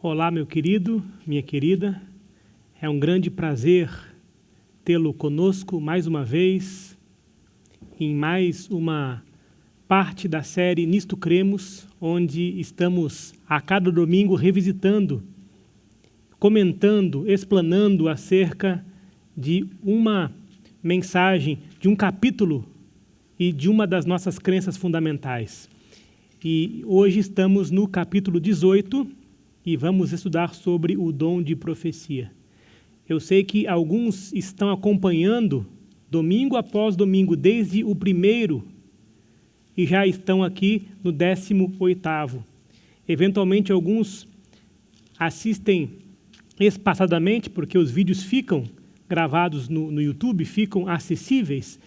Olá, meu querido, minha querida. É um grande prazer tê-lo conosco mais uma vez, em mais uma parte da série Nisto Cremos, onde estamos a cada domingo revisitando, comentando, explanando acerca de uma mensagem, de um capítulo e de uma das nossas crenças fundamentais. E hoje estamos no capítulo 18 e vamos estudar sobre o dom de profecia. Eu sei que alguns estão acompanhando domingo após domingo, desde o primeiro, e já estão aqui no 18º. Eventualmente, alguns assistem espaçadamente, porque os vídeos ficam gravados no YouTube, ficam acessíveis,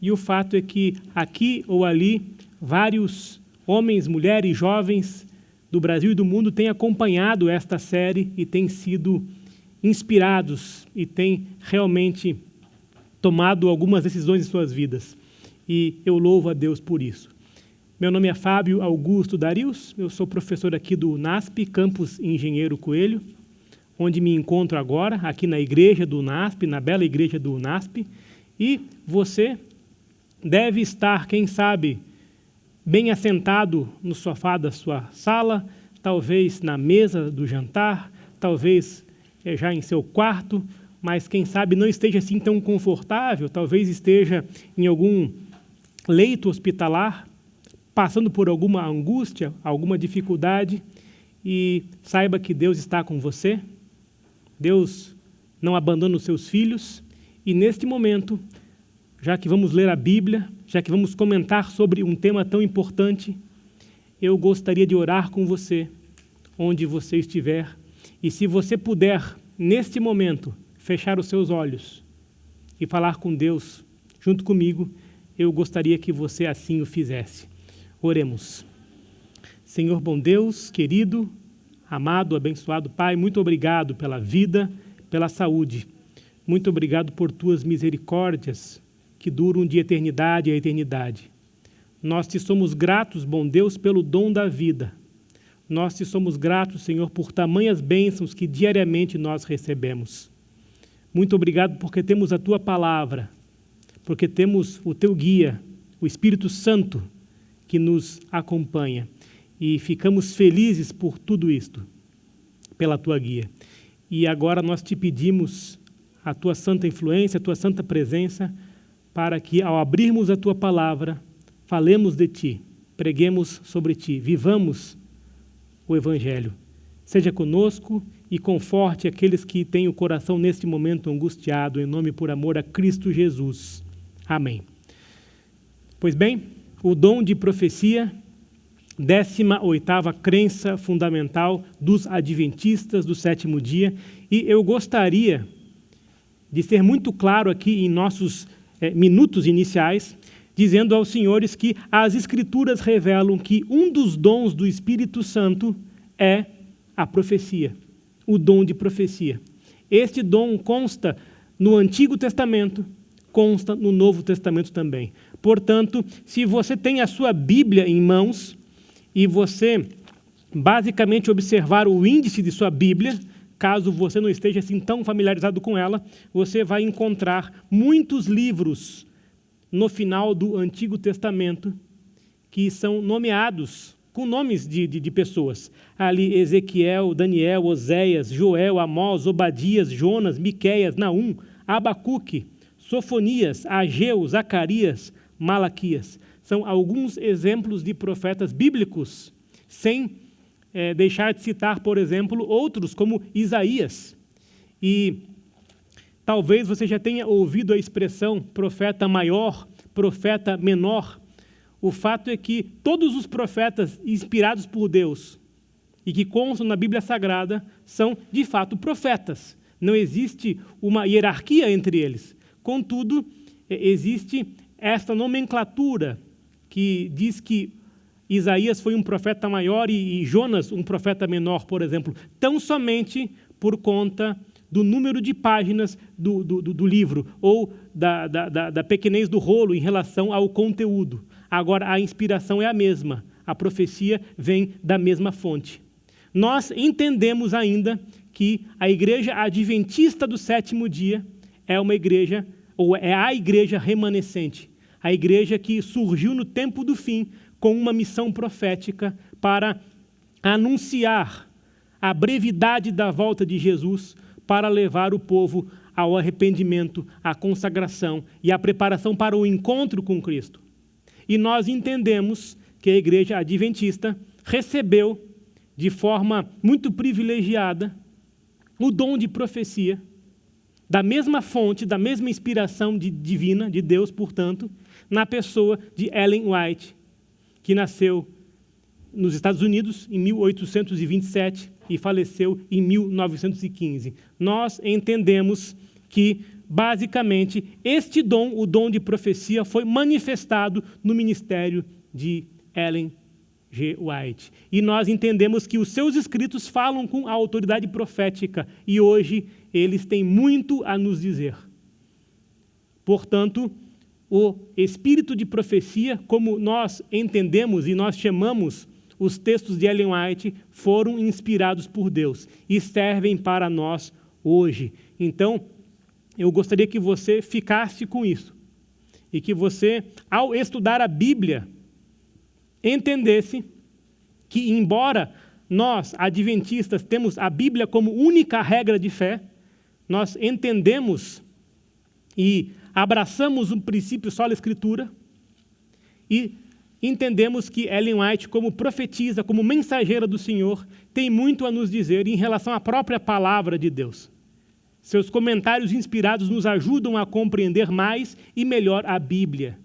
e o fato é que aqui ou ali, vários homens, mulheres, jovens do Brasil e do mundo têm acompanhado esta série e têm sido inspirados e têm realmente tomado algumas decisões em suas vidas. E eu louvo a Deus por isso. Meu nome é Fábio Augusto Darius, eu sou professor aqui do UNASP, Campus Engenheiro Coelho, onde me encontro agora, aqui na igreja do UNASP, na bela igreja do UNASP, e você deve estar, quem sabe, bem assentado no sofá da sua sala, talvez na mesa do jantar, talvez já em seu quarto, mas quem sabe não esteja assim tão confortável, talvez esteja em algum leito hospitalar, passando por alguma angústia, alguma dificuldade, e saiba que Deus está com você, Deus não abandona os seus filhos, e neste momento, já que vamos ler a Bíblia, já que vamos comentar sobre um tema tão importante, eu gostaria de orar com você, onde você estiver, e se você puder, neste momento, fechar os seus olhos e falar com Deus junto comigo, eu gostaria que você assim o fizesse. Oremos. Senhor bom Deus, querido, amado, abençoado Pai, muito obrigado pela vida, pela saúde. Muito obrigado por tuas misericórdias, que duram de eternidade a eternidade. Nós te somos gratos, bom Deus, pelo dom da vida. Nós te somos gratos, Senhor, por tamanhas bênçãos que diariamente nós recebemos. Muito obrigado porque temos a tua palavra, porque temos o teu guia, o Espírito Santo, que nos acompanha. E ficamos felizes por tudo isto, pela tua guia. E agora nós te pedimos a tua santa influência, a tua santa presença, para que, ao abrirmos a tua palavra, falemos de ti, preguemos sobre ti, vivamos o Evangelho. Seja conosco e conforte aqueles que têm o coração neste momento angustiado, em nome e por amor a Cristo Jesus. Amém. Pois bem, o dom de profecia, 18ª crença fundamental dos adventistas do sétimo dia, e eu gostaria de ser muito claro aqui em nossos minutos iniciais, dizendo aos senhores que as Escrituras revelam que um dos dons do Espírito Santo é a profecia, o dom de profecia. Este dom consta no Antigo Testamento, consta no Novo Testamento também. Portanto, se você tem a sua Bíblia em mãos e você basicamente observar o índice de sua Bíblia, caso você não esteja assim tão familiarizado com ela, você vai encontrar muitos livros no final do Antigo Testamento que são nomeados com nomes de pessoas. Ali Ezequiel, Daniel, Oséias, Joel, Amós, Obadias, Jonas, Miqueias, Naum, Abacuque, Sofonias, Ageu, Zacarias, Malaquias. São alguns exemplos de profetas bíblicos, sem deixar de citar, por exemplo, outros como Isaías. E talvez você já tenha ouvido a expressão profeta maior, profeta menor. O fato é que todos os profetas inspirados por Deus e que constam na Bíblia Sagrada são, de fato, profetas. Não existe uma hierarquia entre eles. Contudo, existe esta nomenclatura que diz que Isaías foi um profeta maior e Jonas um profeta menor, por exemplo, tão somente por conta do número de páginas do livro ou da pequenez do rolo em relação ao conteúdo. Agora, a inspiração é a mesma, a profecia vem da mesma fonte. Nós entendemos ainda que a igreja adventista do sétimo dia é uma igreja, ou é a igreja remanescente, a igreja que surgiu no tempo do fim com uma missão profética para anunciar a brevidade da volta de Jesus, para levar o povo ao arrependimento, à consagração e à preparação para o encontro com Cristo. E nós entendemos que a igreja adventista recebeu de forma muito privilegiada o dom de profecia, da mesma fonte, da mesma inspiração divina, de Deus, portanto, na pessoa de Ellen White, que nasceu nos Estados Unidos em 1827 e faleceu em 1915. Nós entendemos que, basicamente, este dom, o dom de profecia, foi manifestado no ministério de Ellen G. White. E nós entendemos que os seus escritos falam com a autoridade profética e hoje eles têm muito a nos dizer. Portanto, o espírito de profecia, como nós entendemos e nós chamamos os textos de Ellen White, foram inspirados por Deus e servem para nós hoje. Então, eu gostaria que você ficasse com isso e que você, ao estudar a Bíblia, entendesse que, embora nós, adventistas, temos a Bíblia como única regra de fé, nós entendemos e abraçamos um princípio sola escritura e entendemos que Ellen White, como profetisa, como mensageira do Senhor, tem muito a nos dizer em relação à própria palavra de Deus. Seus comentários inspirados nos ajudam a compreender mais e melhor a Bíblia.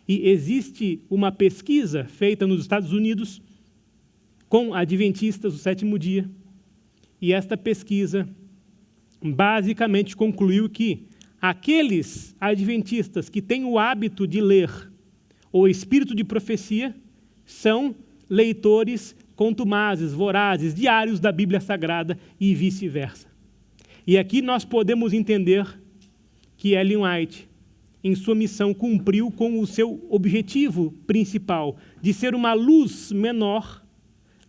E existe uma pesquisa feita nos Estados Unidos com adventistas do sétimo dia, e esta pesquisa basicamente concluiu que aqueles adventistas que têm o hábito de ler o espírito de profecia são leitores contumazes, vorazes, diários da Bíblia Sagrada e vice-versa. E aqui nós podemos entender que Ellen White, em sua missão, cumpriu com o seu objetivo principal de ser uma luz menor,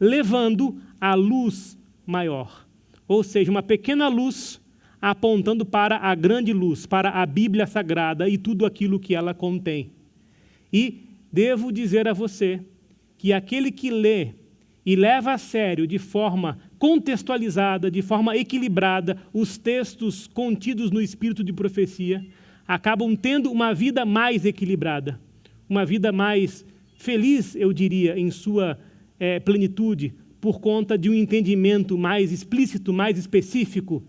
levando a luz maior. Ou seja, uma pequena luz apontando para a grande luz, para a Bíblia Sagrada e tudo aquilo que ela contém. E devo dizer a você que aquele que lê e leva a sério de forma contextualizada, de forma equilibrada, os textos contidos no espírito de profecia, acabam tendo uma vida mais equilibrada, uma vida mais feliz, eu diria, em sua plenitude, por conta de um entendimento mais explícito, mais específico,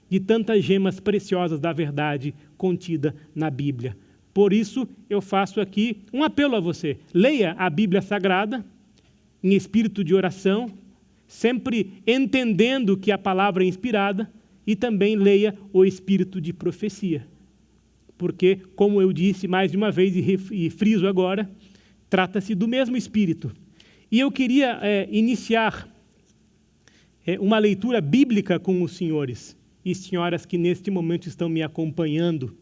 de tantas gemas preciosas da verdade contida na Bíblia. Por isso, eu faço aqui um apelo a você. Leia a Bíblia Sagrada em espírito de oração, sempre entendendo que a palavra é inspirada, e também leia o espírito de profecia. Porque, como eu disse mais de uma vez e friso agora, trata-se do mesmo espírito. E eu queria iniciar uma leitura bíblica com os senhores e senhoras que neste momento estão me acompanhando.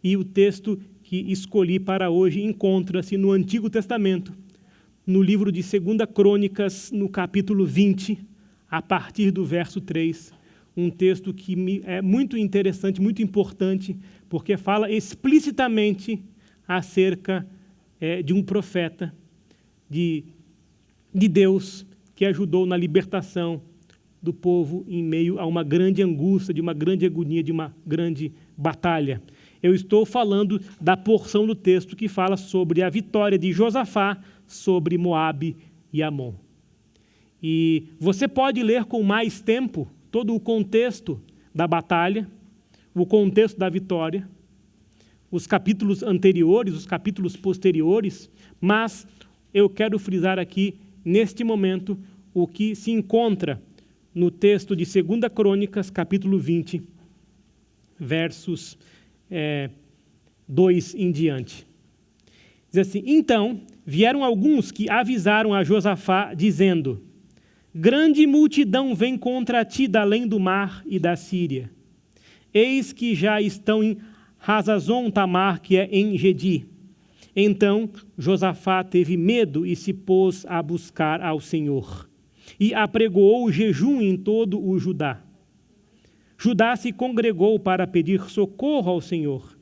E o texto que escolhi para hoje encontra-se no Antigo Testamento, no livro de 2 Crônicas, no capítulo 20, a partir do verso 3. Um texto que é muito interessante, muito importante, porque fala explicitamente acerca de um profeta de Deus que ajudou na libertação do povo em meio a uma grande angústia, de uma grande agonia, de uma grande batalha. Eu estou falando da porção do texto que fala sobre a vitória de Josafá sobre Moabe e Amon. E você pode ler com mais tempo todo o contexto da batalha, o contexto da vitória, os capítulos anteriores, os capítulos posteriores, mas eu quero frisar aqui, neste momento, o que se encontra no texto de 2 Crônicas, capítulo 20, versos 2 em diante. Diz assim: então vieram alguns que avisaram a Josafá, dizendo: grande multidão vem contra ti da além do mar e da Síria. Eis que já estão em Hazazon Tamar, que é em Gedi. Então Josafá teve medo e se pôs a buscar ao Senhor. e apregoou jejum em todo o Judá. Judá se congregou para pedir socorro ao Senhor.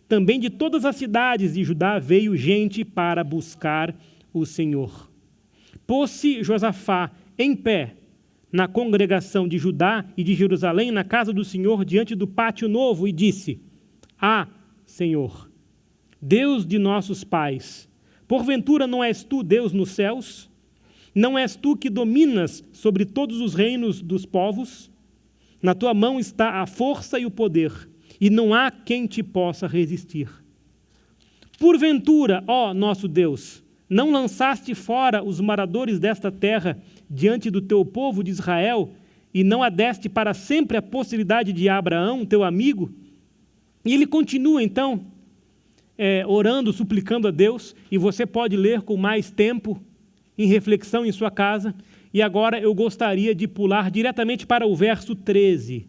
Também de todas as cidades de Judá veio gente para buscar o Senhor. Pôs-se Josafá em pé na congregação de Judá e de Jerusalém, na casa do Senhor, diante do pátio novo, e disse: Ah, Senhor, Deus de nossos pais, porventura não és tu Deus nos céus? Não és tu que dominas sobre todos os reinos dos povos? Na tua mão está a força e o poder, e não há quem te possa resistir. Porventura, ó nosso Deus, não lançaste fora os moradores desta terra diante do teu povo de Israel, e não a deste para sempre a posteridade de Abraão, teu amigo? E ele continua, então, orando, suplicando a Deus, e você pode ler com mais tempo, em reflexão em sua casa. E agora eu gostaria de pular diretamente para o verso 13.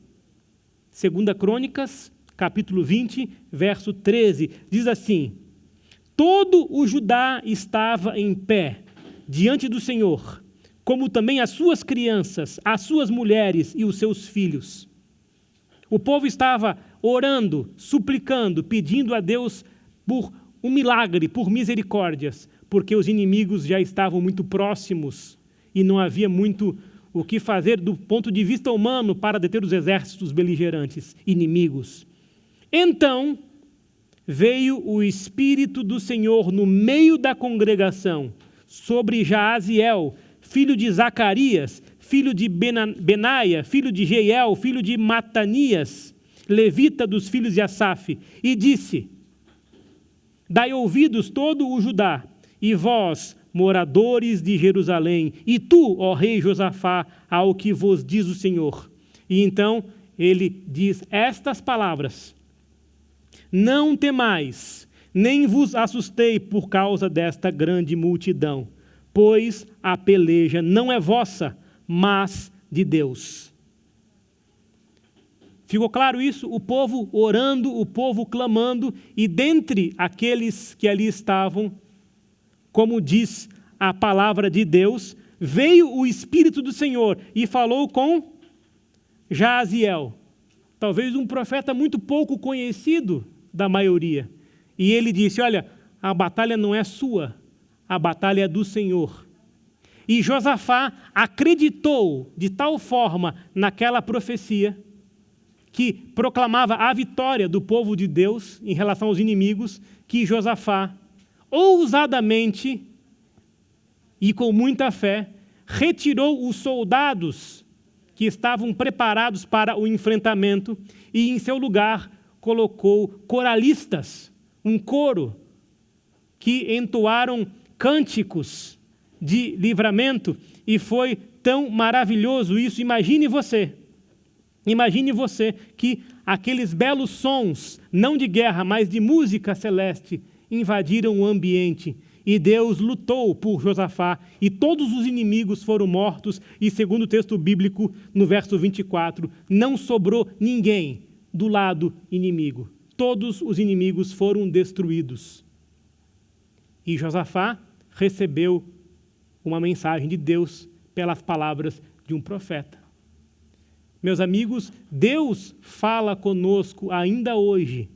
2 Crônicas, capítulo 20, verso 13. Diz assim: todo o Judá estava em pé diante do Senhor, como também as suas crianças, as suas mulheres e os seus filhos. O povo estava orando, suplicando, pedindo a Deus por um milagre, por misericórdias, porque os inimigos já estavam muito próximos e não havia muito o que fazer do ponto de vista humano para deter os exércitos beligerantes, inimigos. Então veio o Espírito do Senhor no meio da congregação sobre Jaaziel, filho de Zacarias, filho de Benaia, filho de Jeiel, filho de Matanias, levita dos filhos de Asaf, e disse: dai ouvidos todo o Judá, e vós, moradores de Jerusalém, e tu, ó rei Josafá, ao que vos diz o Senhor. E então ele diz estas palavras: não temais, nem vos assustei por causa desta grande multidão, pois a peleja não é vossa, mas de Deus. Ficou claro isso? O povo orando, o povo clamando, e dentre aqueles que ali estavam, como diz a palavra de Deus, veio o Espírito do Senhor e falou com Jaaziel, talvez um profeta muito pouco conhecido da maioria. E ele disse: olha, a batalha não é sua, a batalha é do Senhor. E Josafá acreditou de tal forma naquela profecia que proclamava a vitória do povo de Deus em relação aos inimigos, que Josafá ousadamente e com muita fé retirou os soldados que estavam preparados para o enfrentamento e em seu lugar colocou coralistas, um coro que entoaram cânticos de livramento, e foi tão maravilhoso isso. Imagine você que aqueles belos sons, não de guerra, mas de música celeste, invadiram o ambiente, e Deus lutou por Josafá, e todos os inimigos foram mortos, e segundo o texto bíblico, no verso 24, não sobrou ninguém do lado inimigo. Todos os inimigos foram destruídos. E Josafá recebeu uma mensagem de Deus pelas palavras de um profeta. Meus amigos, Deus fala conosco ainda hoje.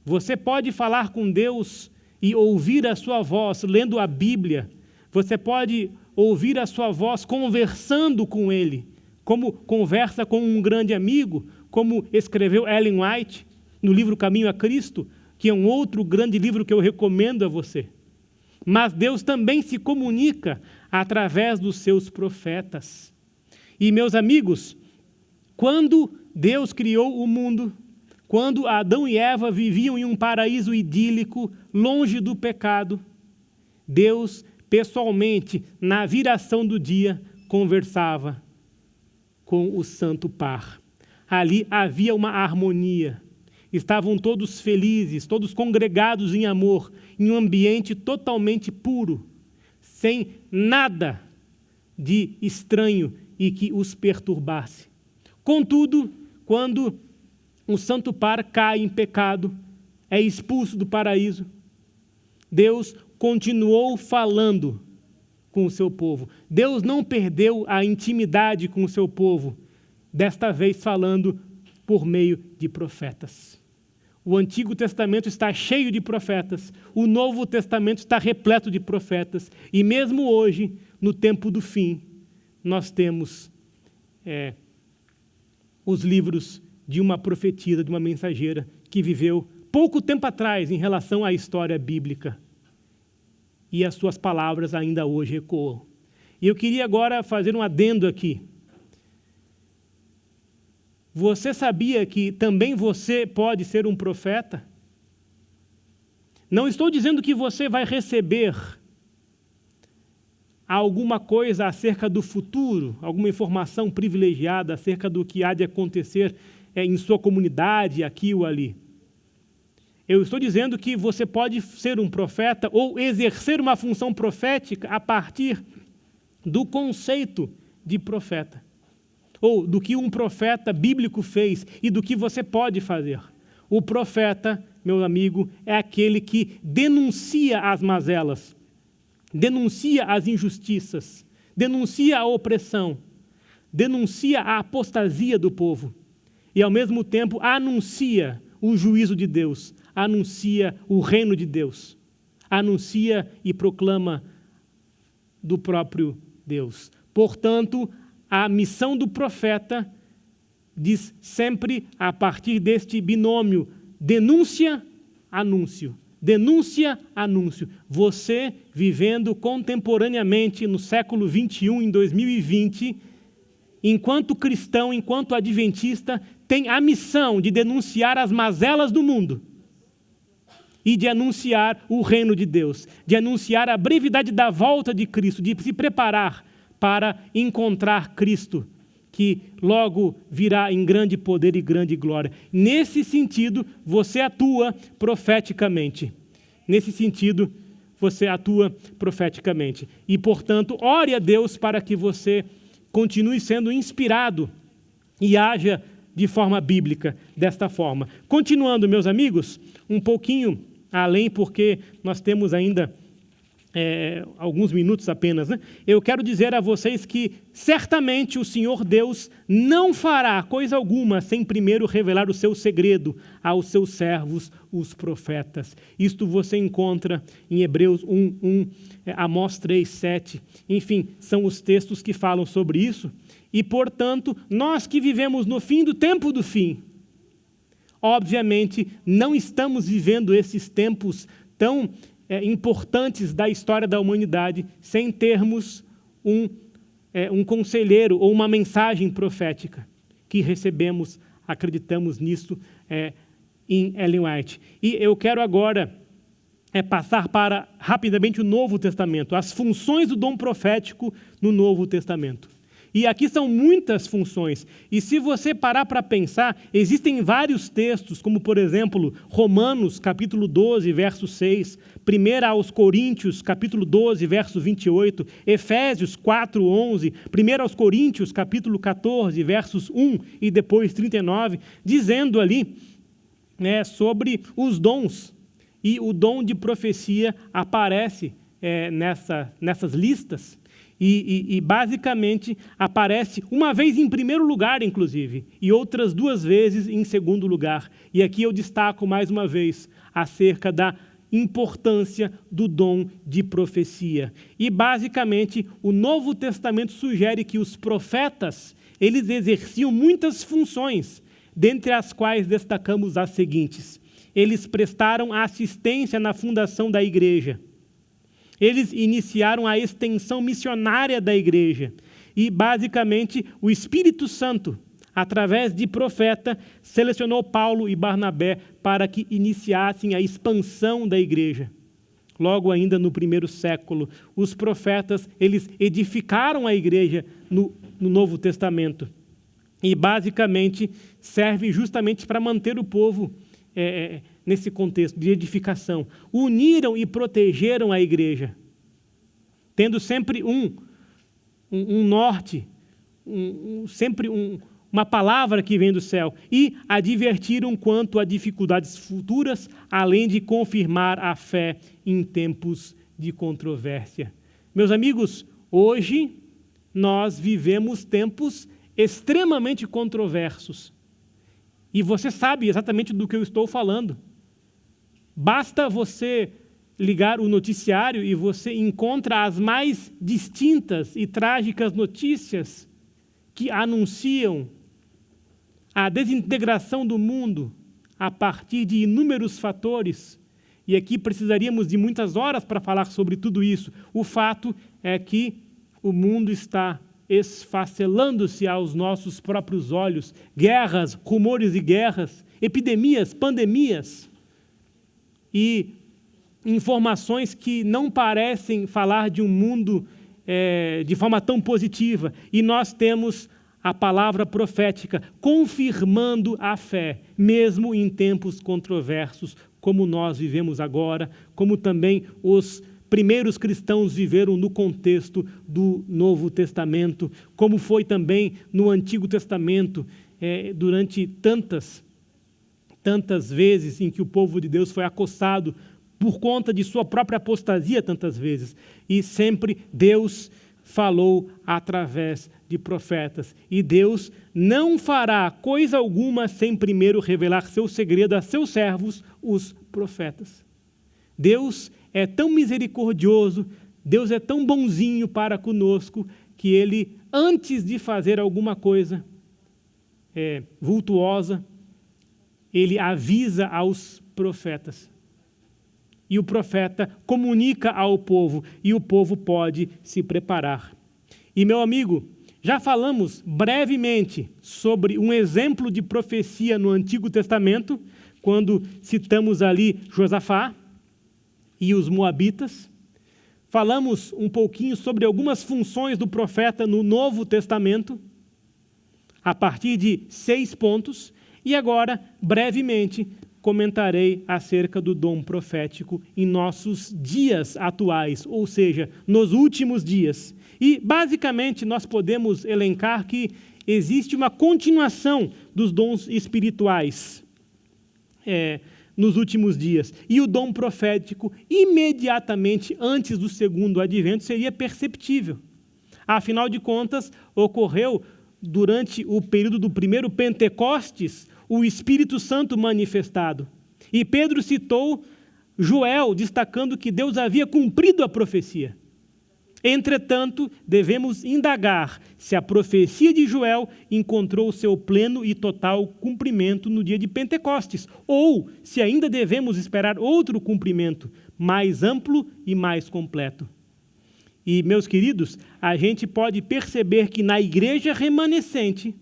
Você pode falar com Deus e ouvir a sua voz lendo a Bíblia. Você pode ouvir a sua voz conversando com Ele, como conversa com um grande amigo, como escreveu Ellen White no livro Caminho a Cristo, que é um outro grande livro que eu recomendo a você. Mas Deus também se comunica através dos seus profetas. E, meus amigos, quando Deus criou o mundo, quando Adão e Eva viviam em um paraíso idílico, longe do pecado, Deus, pessoalmente, na viração do dia, conversava com o santo par. Ali havia uma harmonia. Estavam todos felizes, todos congregados em amor, em um ambiente totalmente puro, sem nada de estranho e que os perturbasse. Contudo, quando o santo par cai em pecado, é expulso do paraíso, Deus continuou falando com o seu povo. Deus não perdeu a intimidade com o seu povo, desta vez falando por meio de profetas. O Antigo Testamento está cheio de profetas, o Novo Testamento está repleto de profetas, e mesmo hoje, no tempo do fim, nós temos os livros de uma profetisa, de uma mensageira, que viveu pouco tempo atrás em relação à história bíblica. E as suas palavras ainda hoje ecoam. E eu queria agora fazer um adendo aqui. Você sabia que também você pode ser um profeta? Não estou dizendo que você vai receber alguma coisa acerca do futuro, alguma informação privilegiada acerca do que há de acontecer em sua comunidade, aqui ou ali. Eu estou dizendo que você pode ser um profeta ou exercer uma função profética a partir do conceito de profeta, ou do que um profeta bíblico fez e do que você pode fazer. O profeta, meu amigo, é aquele que denuncia as mazelas, denuncia as injustiças, denuncia a opressão, denuncia a apostasia do povo e, ao mesmo tempo, anuncia o juízo de Deus, anuncia o reino de Deus, anuncia e proclama do próprio Deus. Portanto, a missão do profeta diz sempre a partir deste binômio denúncia-anúncio. Denúncia-anúncio. Você, vivendo contemporaneamente no século 21, em 2020, enquanto cristão, enquanto adventista, tem a missão de denunciar as mazelas do mundo e de anunciar o reino de Deus, de anunciar a brevidade da volta de Cristo, de se preparar para encontrar Cristo, que logo virá em grande poder e grande glória. Nesse sentido, você atua profeticamente. Nesse sentido, você atua profeticamente. E, portanto, ore a Deus para que você continue sendo inspirado e haja de forma bíblica, desta forma. Continuando, meus amigos, um pouquinho além, porque nós temos ainda alguns minutos apenas, né? Eu quero dizer a vocês que certamente o Senhor Deus não fará coisa alguma sem primeiro revelar o seu segredo aos seus servos, os profetas. Isto você encontra em Hebreus 1:1, Amós 3:7. Enfim, são os textos que falam sobre isso. E, portanto, nós que vivemos no fim do tempo do fim, obviamente não estamos vivendo esses tempos tão importantes da história da humanidade sem termos um conselheiro ou uma mensagem profética que recebemos, acreditamos nisso, em Ellen White. E eu quero agora passar para, rapidamente, o Novo Testamento, as funções do dom profético no Novo Testamento. E aqui são muitas funções. E se você parar para pensar, existem vários textos, como, por exemplo, Romanos, capítulo 12, verso 6, 1 aos Coríntios, capítulo 12, verso 28, Efésios 4, 11, 1 aos Coríntios, capítulo 14, versos 1 e depois 39, dizendo ali sobre os dons. E o dom de profecia aparece nessas listas. E basicamente aparece uma vez em primeiro lugar, inclusive, e outras 2 vezes em segundo lugar. E aqui eu destaco mais uma vez acerca da importância do dom de profecia. E basicamente o Novo Testamento sugere que os profetas, eles exerciam muitas funções, dentre as quais destacamos as seguintes. Eles prestaram assistência na fundação da igreja. Eles iniciaram a extensão missionária da igreja. E, basicamente, o Espírito Santo, através de profeta, selecionou Paulo e Barnabé para que iniciassem a expansão da igreja. Logo ainda no primeiro século, os profetas, eles edificaram a igreja no Novo Testamento. E, basicamente, serve justamente para manter o povo nesse contexto de edificação. Uniram e protegeram a igreja, tendo sempre um norte, sempre uma palavra que vem do céu, e advertiram quanto a dificuldades futuras, além de confirmar a fé em tempos de controvérsia. Meus amigos, hoje nós vivemos tempos extremamente controversos. E você sabe exatamente do que eu estou falando. Basta você ligar o noticiário e você encontra as mais distintas e trágicas notícias que anunciam a desintegração do mundo a partir de inúmeros fatores. E aqui precisaríamos de muitas horas para falar sobre tudo isso. O fato é que o mundo está esfacelando-se aos nossos próprios olhos. Guerras, rumores de guerras, epidemias, pandemias e informações que não parecem falar de um mundo de forma tão positiva. E nós temos a palavra profética confirmando a fé, mesmo em tempos controversos, como nós vivemos agora, como também os primeiros cristãos viveram no contexto do Novo Testamento, como foi também no Antigo Testamento, durante tantas vezes em que o povo de Deus foi acossado por conta de sua própria apostasia tantas vezes. E sempre Deus falou através de profetas. E Deus não fará coisa alguma sem primeiro revelar seu segredo a seus servos, os profetas. Deus é tão misericordioso, Deus é tão bonzinho para conosco, que Ele, antes de fazer alguma coisa vultuosa, Ele avisa aos profetas. E o profeta comunica ao povo, e o povo pode se preparar. E, meu amigo, já falamos brevemente sobre um exemplo de profecia no Antigo Testamento, quando citamos ali Josafá e os Moabitas. Falamos um pouquinho sobre algumas funções do profeta no Novo Testamento, a partir de 6 pontos, e agora, brevemente, comentarei acerca do dom profético em nossos dias atuais, ou seja, nos últimos dias. E, basicamente, nós podemos elencar que existe uma continuação dos dons espirituais nos últimos dias. E o dom profético, imediatamente antes do segundo advento, seria perceptível. Afinal de contas, ocorreu durante o período do primeiro Pentecostes, o Espírito Santo manifestado. E Pedro citou Joel, destacando que Deus havia cumprido a profecia. Entretanto, devemos indagar se a profecia de Joel encontrou seu pleno e total cumprimento no dia de Pentecostes, ou se ainda devemos esperar outro cumprimento mais amplo e mais completo. E, meus queridos, a gente pode perceber que na igreja remanescente,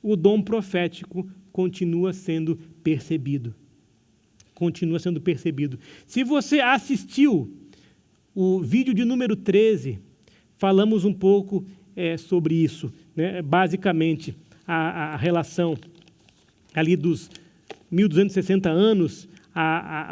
o dom profético continua sendo percebido. Continua sendo percebido. Se você assistiu o vídeo de número 13, falamos um pouco sobre isso, né? Basicamente, a relação ali dos 1260 anos,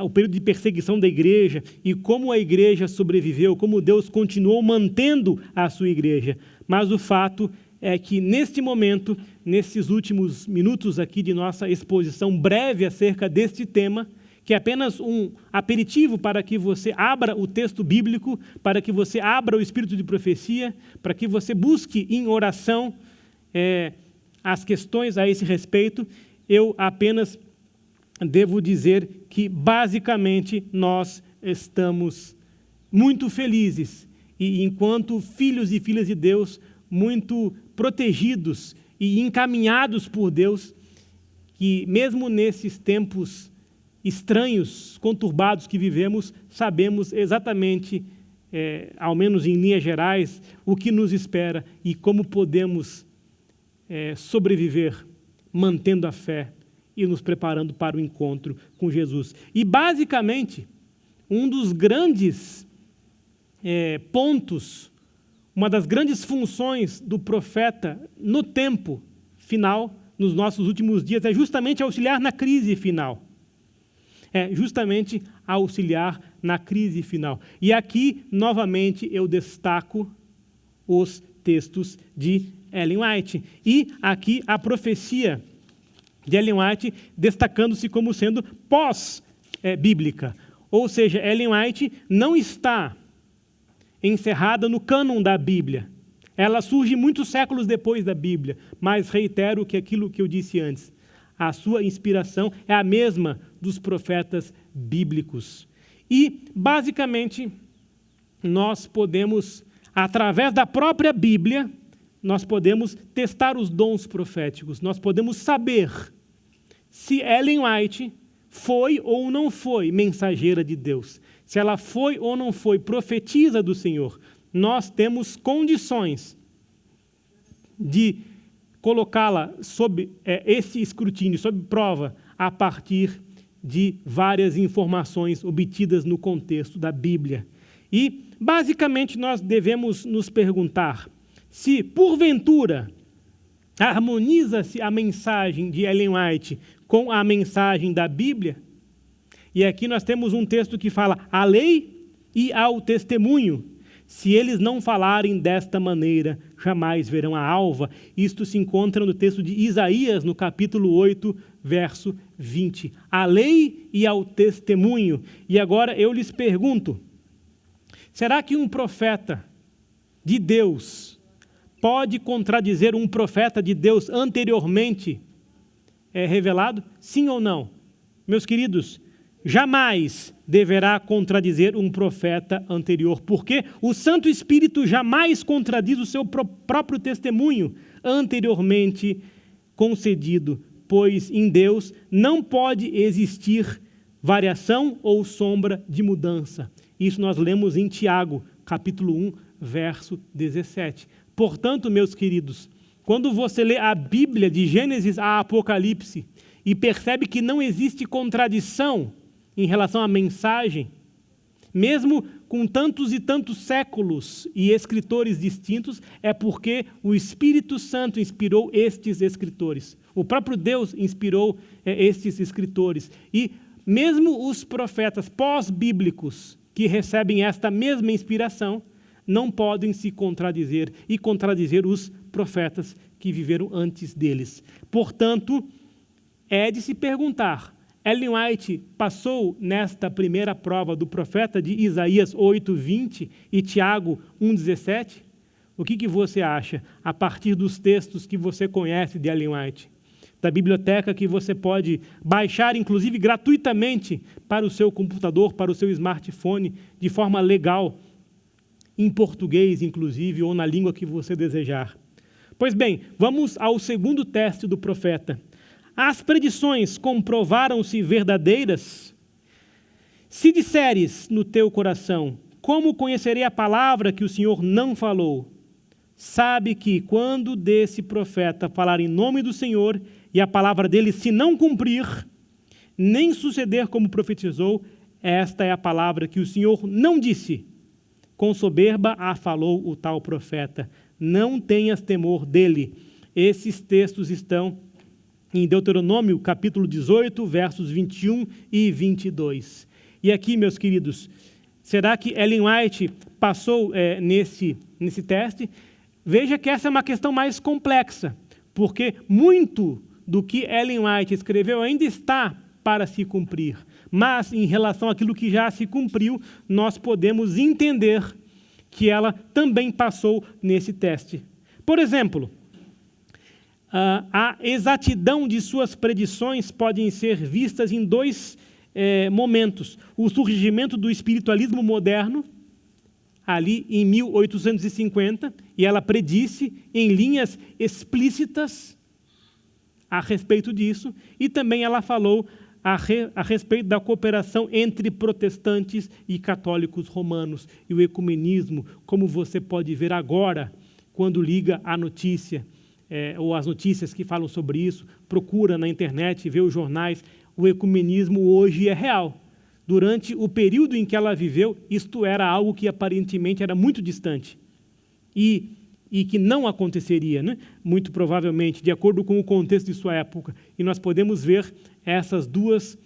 o período de perseguição da igreja e como a igreja sobreviveu, como Deus continuou mantendo a sua igreja. Mas o fato é que, neste momento, nesses últimos minutos aqui de nossa exposição breve acerca deste tema, que é apenas um aperitivo para que você abra o texto bíblico, para que você abra o espírito de profecia, para que você busque em oração as questões a esse respeito, eu apenas devo dizer que, basicamente, nós estamos muito felizes e, enquanto filhos e filhas de Deus, muito protegidos e encaminhados por Deus, que mesmo nesses tempos estranhos, conturbados que vivemos, sabemos exatamente, ao menos em linhas gerais, o que nos espera e como podemos sobreviver, mantendo a fé e nos preparando para o encontro com Jesus. E, basicamente, um dos grandes pontos, uma das grandes funções do profeta no tempo final, nos nossos últimos dias, é justamente auxiliar na crise final. Justamente auxiliar na crise final. E aqui, novamente, eu destaco os textos de Ellen White. E aqui a profecia de Ellen White destacando-se como sendo pós-bíblica. Ou seja, Ellen White não está encerrada no cânon da Bíblia. Ela surge muitos séculos depois da Bíblia, mas reitero que aquilo que eu disse antes, a sua inspiração é a mesma dos profetas bíblicos. E, basicamente, nós podemos, através da própria Bíblia, nós podemos testar os dons proféticos, nós podemos saber se Ellen White foi ou não foi mensageira de Deus, se ela foi ou não foi profetisa do Senhor. Nós temos condições de colocá-la sob esse escrutínio, sob prova, a partir de várias informações obtidas no contexto da Bíblia. E, basicamente, nós devemos nos perguntar se, porventura, harmoniza-se a mensagem de Ellen White com a mensagem da Bíblia. E aqui nós temos um texto que fala à lei e ao testemunho. Se eles não falarem desta maneira, jamais verão a alva. Isto se encontra no texto de Isaías, no capítulo 8, verso 20. À lei e ao testemunho. E agora eu lhes pergunto, será que um profeta de Deus pode contradizer um profeta de Deus anteriormente revelado? Sim ou não? Meus queridos, jamais deverá contradizer um profeta anterior, porque o Santo Espírito jamais contradiz o seu próprio testemunho anteriormente concedido, pois em Deus não pode existir variação ou sombra de mudança. Isso nós lemos em Tiago, capítulo 1, verso 17. Portanto, meus queridos, quando você lê a Bíblia de Gênesis a Apocalipse e percebe que não existe contradição em relação à mensagem, mesmo com tantos e tantos séculos e escritores distintos, é porque o Espírito Santo inspirou estes escritores. O próprio Deus inspirou estes escritores. E mesmo os profetas pós-bíblicos que recebem esta mesma inspiração, não podem se contradizer e contradizer os profetas que viveram antes deles. Portanto, é de se perguntar, Ellen White passou nesta primeira prova do profeta de Isaías 8:20 e Tiago 1:17? O que você acha a partir dos textos que você conhece de Ellen White? Da biblioteca que você pode baixar, inclusive gratuitamente, para o seu computador, para o seu smartphone, de forma legal, em português, inclusive, ou na língua que você desejar. Pois bem, vamos ao segundo teste do profeta. As predições comprovaram-se verdadeiras? Se disseres no teu coração, como conhecerei a palavra que o Senhor não falou? Sabe que quando desse profeta falar em nome do Senhor e a palavra dele se não cumprir, nem suceder como profetizou, esta é a palavra que o Senhor não disse. Com soberba a falou o tal profeta. Não tenhas temor dele. Esses textos estão em Deuteronômio, capítulo 18, versos 21 e 22. E aqui, meus queridos, será que Ellen White passou nesse teste? Veja que essa é uma questão mais complexa, porque muito do que Ellen White escreveu ainda está para se cumprir. Mas, em relação àquilo que já se cumpriu, nós podemos entender que ela também passou nesse teste. Por exemplo, a exatidão de suas predições podem ser vistas em dois momentos. O surgimento do espiritualismo moderno, ali em 1850, e ela predisse em linhas explícitas a respeito disso, e também ela falou a respeito da cooperação entre protestantes e católicos romanos, e o ecumenismo, como você pode ver agora, quando liga a notícia, ou as notícias que falam sobre isso, procura na internet, vê os jornais, o ecumenismo hoje é real. Durante o período em que ela viveu, isto era algo que aparentemente era muito distante e que não aconteceria, né? Muito provavelmente, de acordo com o contexto de sua época. E nós podemos ver essas duas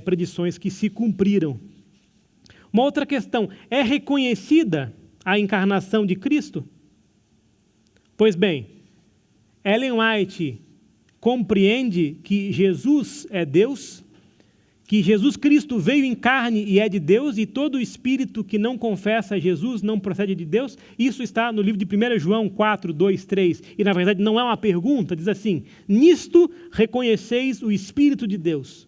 predições que se cumpriram. Uma outra questão, é reconhecida a encarnação de Cristo? Pois bem, Ellen White compreende que Jesus é Deus, que Jesus Cristo veio em carne e é de Deus, e todo espírito que não confessa Jesus não procede de Deus? Isso está no livro de 1 João 4, 2, 3, e na verdade não é uma pergunta, diz assim: nisto reconheceis o Espírito de Deus.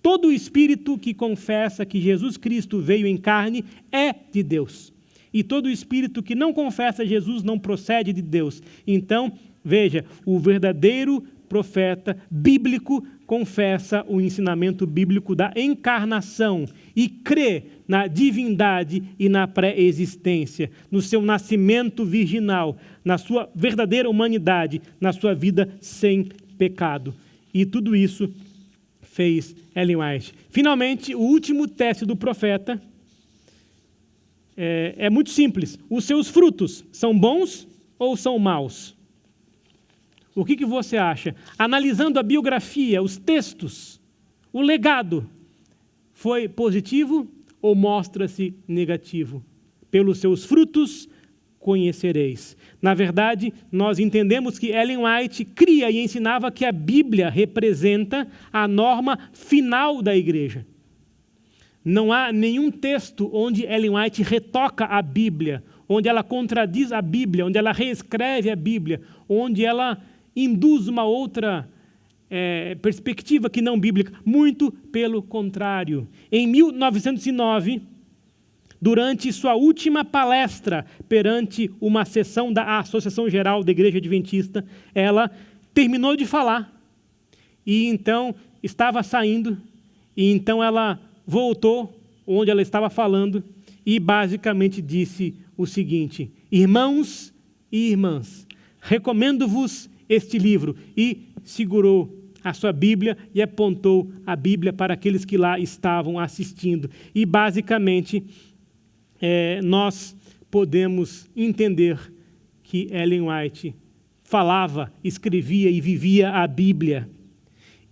Todo espírito que confessa que Jesus Cristo veio em carne é de Deus. E todo espírito que não confessa Jesus não procede de Deus. Então, veja, o verdadeiro profeta bíblico confessa o ensinamento bíblico da encarnação e crê na divindade e na pré-existência, no seu nascimento virginal, na sua verdadeira humanidade, na sua vida sem pecado. E tudo isso fez Ellen White. Finalmente, o último teste do profeta é muito simples. Os seus frutos são bons ou são maus? O que você acha? Analisando a biografia, os textos, o legado, foi positivo ou mostra-se negativo? Pelos seus frutos conhecereis. Na verdade, nós entendemos que Ellen White cria e ensinava que a Bíblia representa a norma final da igreja. Não há nenhum texto onde Ellen White retoca a Bíblia, onde ela contradiz a Bíblia, onde ela reescreve a Bíblia, onde ela induz uma outra perspectiva que não bíblica. Muito pelo contrário. Em 1909, durante sua última palestra perante uma sessão da Associação Geral da Igreja Adventista, ela terminou de falar e então estava saindo, e então ela voltou onde ela estava falando e basicamente disse o seguinte: irmãos e irmãs, recomendo-vos este livro, e segurou a sua Bíblia e apontou a Bíblia para aqueles que lá estavam assistindo. E basicamente nós podemos entender que Ellen White falava, escrevia e vivia a Bíblia.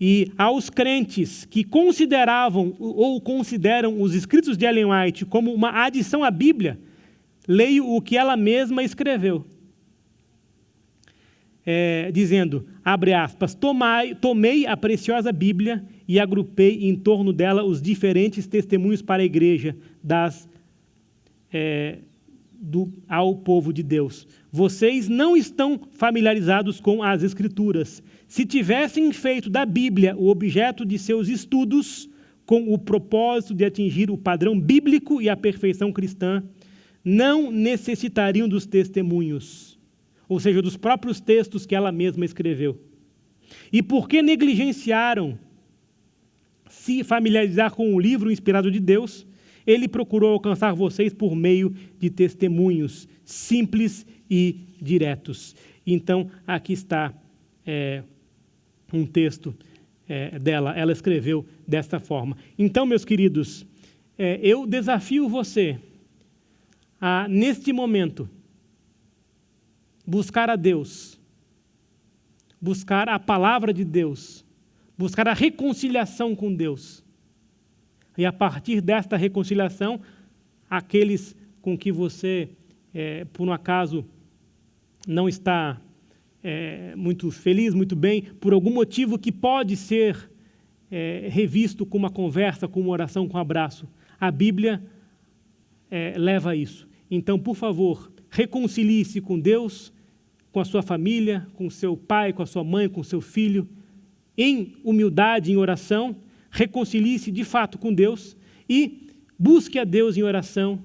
E aos crentes que consideravam ou consideram os escritos de Ellen White como uma adição à Bíblia, leio o que ela mesma escreveu. Dizendo, abre aspas, tomei a preciosa Bíblia e agrupei em torno dela os diferentes testemunhos para a igreja ao povo de Deus. Vocês não estão familiarizados com as Escrituras. Se tivessem feito da Bíblia o objeto de seus estudos, com o propósito de atingir o padrão bíblico e a perfeição cristã, não necessitariam dos testemunhos, ou seja, dos próprios textos que ela mesma escreveu. E porque negligenciaram se familiarizar com o livro inspirado de Deus, ele procurou alcançar vocês por meio de testemunhos simples e diretos. Então, aqui está um texto dela. Ela escreveu desta forma. Então, meus queridos, eu desafio você a, neste momento, buscar a Deus, buscar a palavra de Deus, buscar a reconciliação com Deus. E a partir desta reconciliação, aqueles com que você, por um acaso, não está muito feliz, muito bem, por algum motivo que pode ser revisto com uma conversa, com uma oração, com um abraço, a Bíblia leva a isso. Então, por favor, reconcilie-se com Deus, com a sua família, com o seu pai, com a sua mãe, com o seu filho, em humildade, em oração. Reconcilie-se de fato com Deus e busque a Deus em oração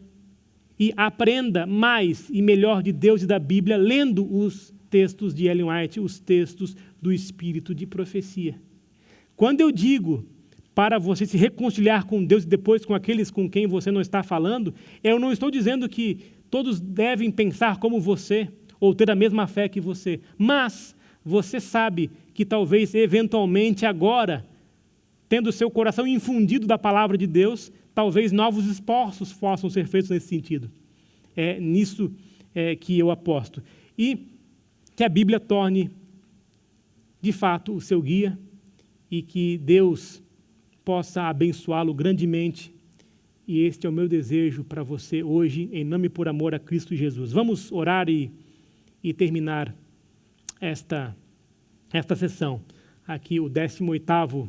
e aprenda mais e melhor de Deus e da Bíblia, lendo os textos de Ellen White, os textos do Espírito de profecia. Quando eu digo para você se reconciliar com Deus e depois com aqueles com quem você não está falando, eu não estou dizendo que todos devem pensar como você ou ter a mesma fé que você, mas você sabe que talvez, eventualmente, agora, tendo seu coração infundido da palavra de Deus, talvez novos esforços possam ser feitos nesse sentido. É nisso que eu aposto. E que a Bíblia torne, de fato, o seu guia e que Deus possa abençoá-lo grandemente. E este é o meu desejo para você hoje, em nome e por amor a Cristo Jesus. Vamos orar e terminar esta sessão. Aqui o 18º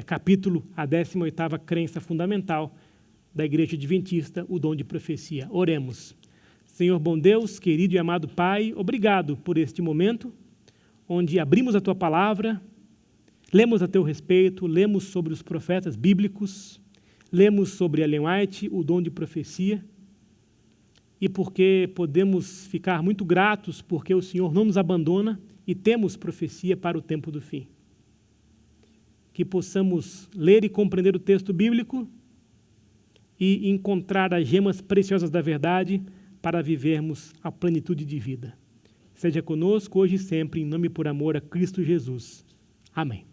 capítulo, a 18ª crença fundamental da Igreja Adventista, o dom de profecia. Oremos. Senhor bom Deus, querido e amado Pai, obrigado por este momento, onde abrimos a Tua Palavra, lemos a Teu respeito, lemos sobre os profetas bíblicos, lemos sobre Ellen White, o dom de profecia, e porque podemos ficar muito gratos porque o Senhor não nos abandona e temos profecia para o tempo do fim. Que possamos ler e compreender o texto bíblico e encontrar as gemas preciosas da verdade para vivermos a plenitude de vida. Seja conosco hoje e sempre, em nome e por amor a Cristo Jesus. Amém.